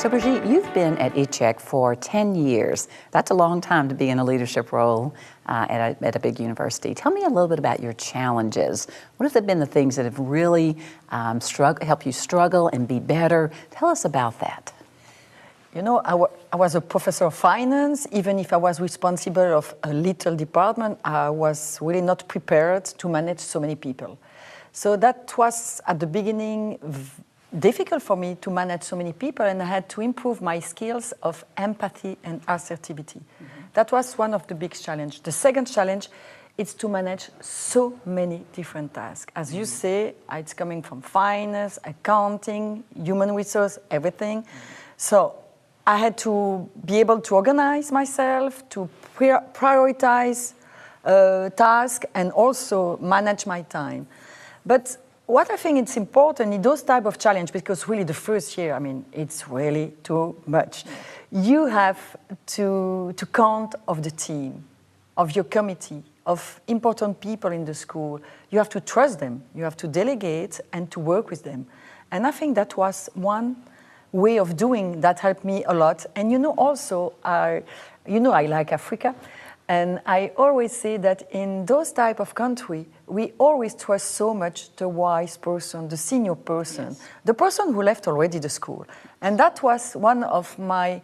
So Brigitte, you've been at ICHEC for 10 years. That's a long time to be in a leadership role at a big university. Tell me a little bit about your challenges. What have been the things that have really helped you struggle and be better? Tell us about that. You know, I was a professor of finance. Even if I was responsible of a little department, I was really not prepared to manage so many people. So that was, at the beginning, difficult for me to manage so many people, and I had to improve my skills of empathy and assertivity. Mm-hmm. That was one of the big challenges. The second challenge is to manage so many different tasks. As you say, it's coming from finance, accounting, human resource, everything. So I had to be able to organize myself, to prioritize tasks, and also manage my time. But what I think it's important in those type of challenge, because really the first year, I mean, it's really too much. You have to count of the team, of your committee, of important people in the school. You have to trust them. You have to delegate and to work with them. And I think that was one way of doing that helped me a lot. And you know, also, I like Africa. And I always say that in those type of country, we always trust so much the wise person, the senior person, yes, the person who left already the school. And that was one of my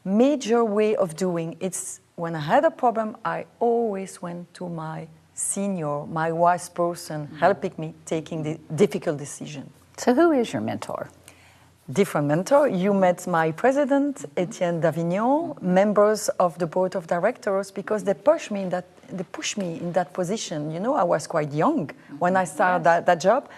major way of doing. It's when I had a problem, I always went to my senior, my wise person, helping me taking the difficult decision. So who is your mentor? Different mentor. You met my president, Etienne d'Avignon, members of the board of directors, because they pushed me in that position. You know, I was quite young when I started that job.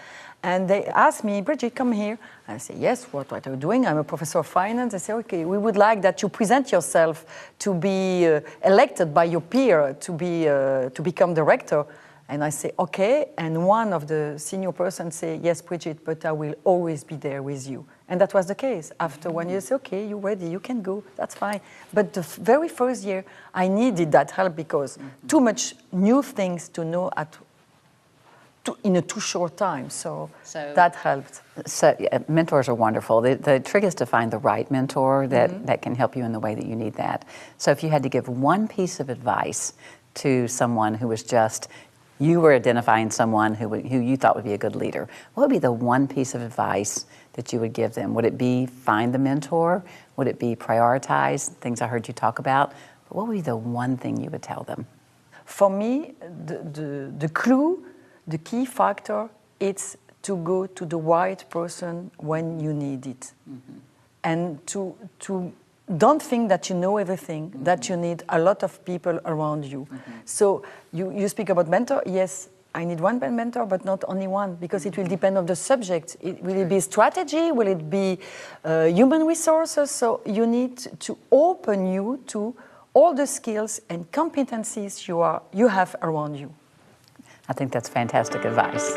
And they asked me, Brigitte, come here. I say, yes, what are you doing? I'm a professor of finance. They say, okay, we would like that you present yourself to be elected by your peer to become director. And I say, okay. And one of the senior persons say, yes, Brigitte, but I will always be there with you. And that was the case. After 1 year, I say, okay, you're ready, you can go, that's fine. But the very first year, I needed that help because too much new things to know in a too short time. So that helped. So mentors are wonderful. The trick is to find the right mentor that can help you in the way that you need that. So if you had to give one piece of advice to someone who was you were identifying someone who you thought would be a good leader, what would be the one piece of advice that you would give them? Would it be find the mentor? Would it be prioritize things I heard you talk about? But what would be the one thing you would tell them? For me, the clue, the key factor, it's to go to the right person when you need it. Mm-hmm. And to don't think that you know everything, that you need a lot of people around you. Mm-hmm. So you speak about mentor, yes, I need one mentor, but not only one, because it will depend on the subject. Will it be strategy? Will it be human resources? So you need to open you to all the skills and competencies you have around you. I think that's fantastic advice.